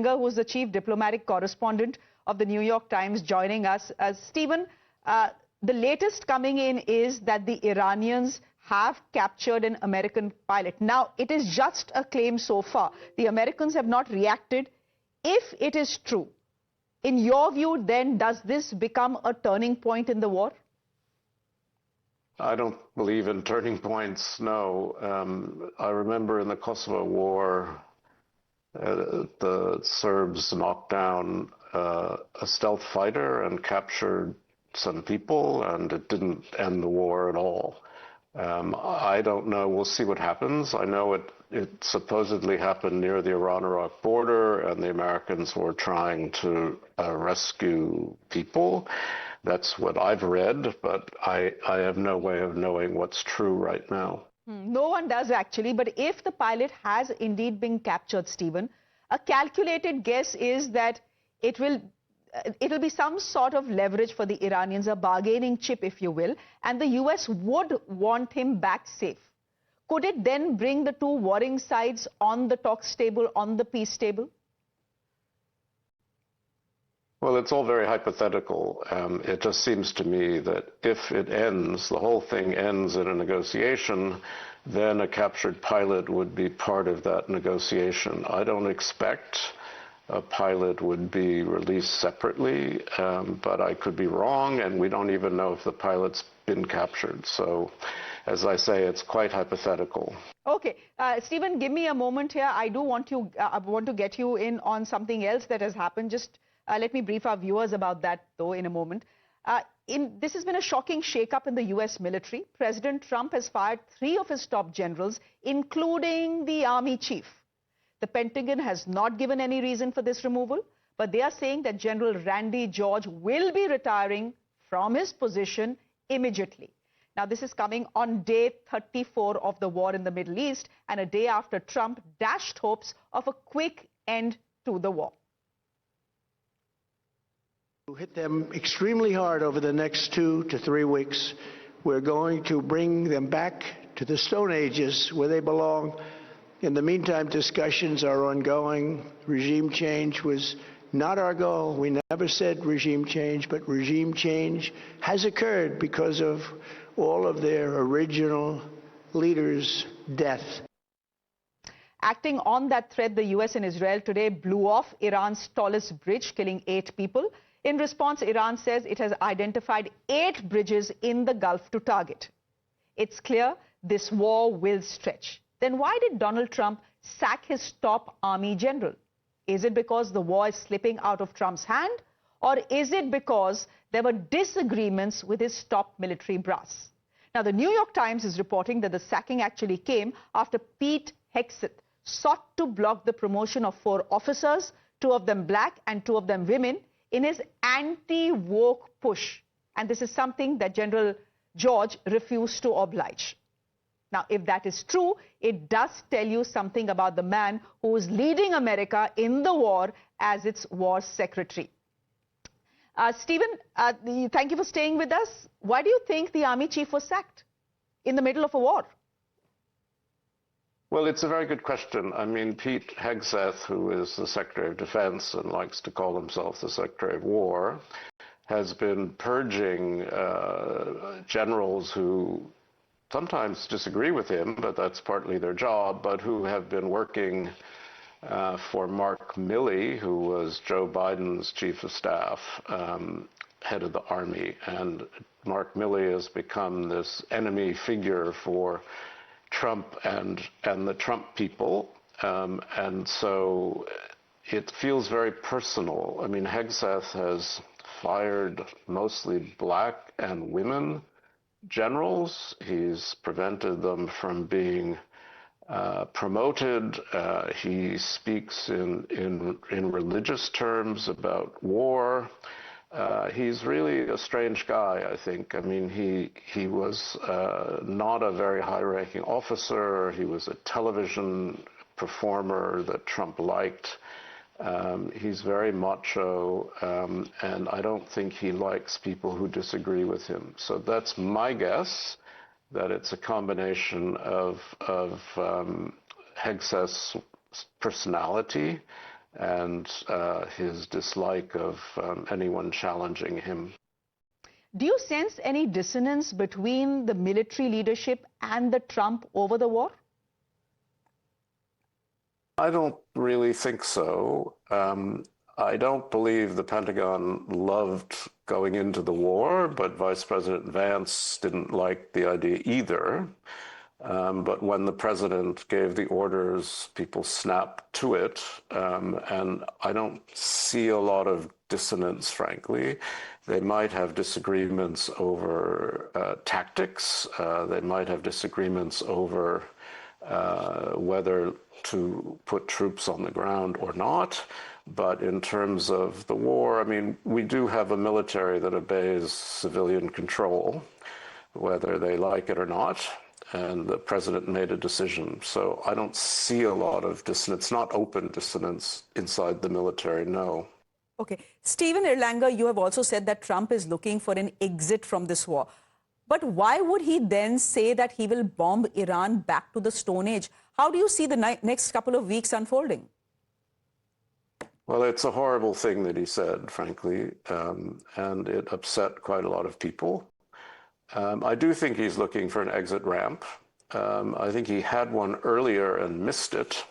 Erlanger, who is the chief diplomatic correspondent of the New York Times, joining us. Stephen, the latest coming in is that the Iranians have captured an American pilot. Now, it is just a claim so far. The Americans have not reacted. If it is true, in your view, then, does this become a turning point in the war? I don't believe in turning points, no. I remember in the Kosovo War, the Serbs knocked down a stealth fighter and captured some people, and it didn't end the war at all. I don't know. We'll see what happens. I know it supposedly happened near the Iran-Iraq border, and the Americans were trying to rescue people. That's what I've read, but I have no way of knowing what's true right now. No one does actually, but if the pilot has indeed been captured, Stephen, a calculated guess is that it'll be some sort of leverage for the Iranians, a bargaining chip, if you will, and the US would want him back safe. Could it then bring the two warring sides on the talks table, on the peace table? Well, it's all very hypothetical. It just seems to me that if it ends, the whole thing ends in a negotiation, then a captured pilot would be part of that negotiation. I don't expect a pilot would be released separately, but I could be wrong, and we don't even know if the pilot's been captured. So, as I say, it's quite hypothetical. Okay, Stephen, give me a moment here. I do want to get you in on something else that has happened. Just let me brief our viewers about that, though, in a moment. This has been a shocking shakeup in the US military. President Trump has fired 3 of his top generals, including the army chief. The Pentagon has not given any reason for this removal, but they are saying that General Randy George will be retiring from his position immediately. Now, this is coming on day 34 of the war in the Middle East, and a day after Trump dashed hopes of a quick end to the war. To hit them extremely hard over the next 2 to 3 weeks. We're going to bring them back to the Stone Ages where they belong. In the meantime, discussions are ongoing. Regime change was not our goal. We never said regime change, but regime change has occurred because of all of their original leaders' death. Acting on that threat, the US and Israel today blew off Iran's tallest bridge, killing 8 people. In response, Iran says it has identified 8 bridges in the Gulf to target. It's clear this war will stretch. Then why did Donald Trump sack his top army general? Is it because the war is slipping out of Trump's hand? Or is it because there were disagreements with his top military brass? Now, the New York Times is reporting that the sacking actually came after Pete Hegseth sought to block the promotion of 4 officers, 2 of them black and 2 of them women, in his anti-woke push. And this is something that General George refused to oblige. Now, if that is true, it does tell you something about the man who is leading America in the war as its war secretary. Stephen, thank you for staying with us. Why do you think the army chief was sacked in the middle of a war? Well, it's a very good question. I mean, Pete Hegseth, who is the Secretary of Defense and likes to call himself the Secretary of War, has been purging generals who sometimes disagree with him, but that's partly their job, but who have been working for Mark Milley, who was Joe Biden's chief of staff, head of the army. And Mark Milley has become this enemy figure for Trump and the Trump people, and so it feels very personal. I mean, Hegseth has fired mostly black and women generals. He's prevented them from being promoted. He speaks in religious terms about war. He's really a strange guy, I think. I mean, he was not a very high-ranking officer. He was a television performer that Trump liked. He's very macho, and I don't think he likes people who disagree with him. So that's my guess, that it's a combination of Hegseth's personality and his dislike of anyone challenging him. Do you sense any dissonance between the military leadership and the Trump over the war? I don't really think so. I don't believe the Pentagon loved going into the war, but Vice President Vance didn't like the idea either. But when the president gave the orders, people snapped to it. And I don't see a lot of dissonance, frankly. They might have disagreements over tactics. They might have disagreements over whether to put troops on the ground or not. But in terms of the war, I mean, we do have a military that obeys civilian control, whether they like it or not. And the president made a decision. So I don't see a lot of dissonance, not open dissonance inside the military, no. Okay. Stephen Erlanger, you have also said that Trump is looking for an exit from this war. But why would he then say that he will bomb Iran back to the Stone Age? How do you see the next couple of weeks unfolding? Well, it's a horrible thing that he said, frankly, and it upset quite a lot of people. I do think he's looking for an exit ramp. I think he had one earlier and missed it.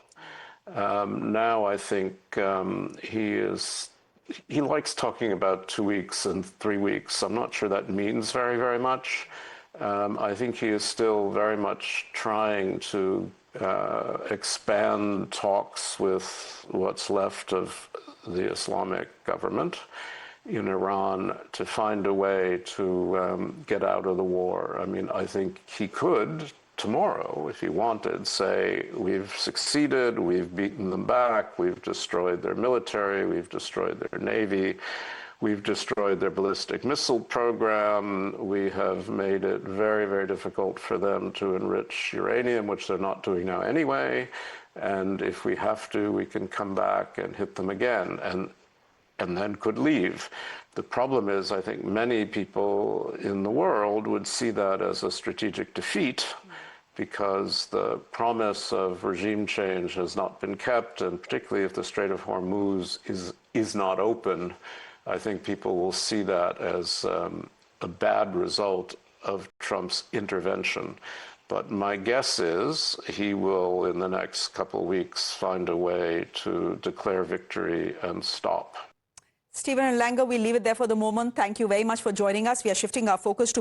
Now I think he likes talking about 2 weeks and 3 weeks. I'm not sure that means very, very much. I think he is still very much trying to expand talks with what's left of the Islamic government in Iran to find a way to get out of the war. I mean, I think he could tomorrow, if he wanted, say, we've succeeded, we've beaten them back, we've destroyed their military, we've destroyed their navy, we've destroyed their ballistic missile program, we have made it very, very difficult for them to enrich uranium, which they're not doing now anyway, and if we have to, we can come back and hit them again, and then could leave. The problem is, I think many people in the world would see that as a strategic defeat because the promise of regime change has not been kept, and particularly if the Strait of Hormuz is not open, I think people will see that as a bad result of Trump's intervention. But my guess is he will, in the next couple of weeks, find a way to declare victory and stop. Stephen Erlanger, we'll leave it there for the moment. Thank you very much for joining us. We are shifting our focus to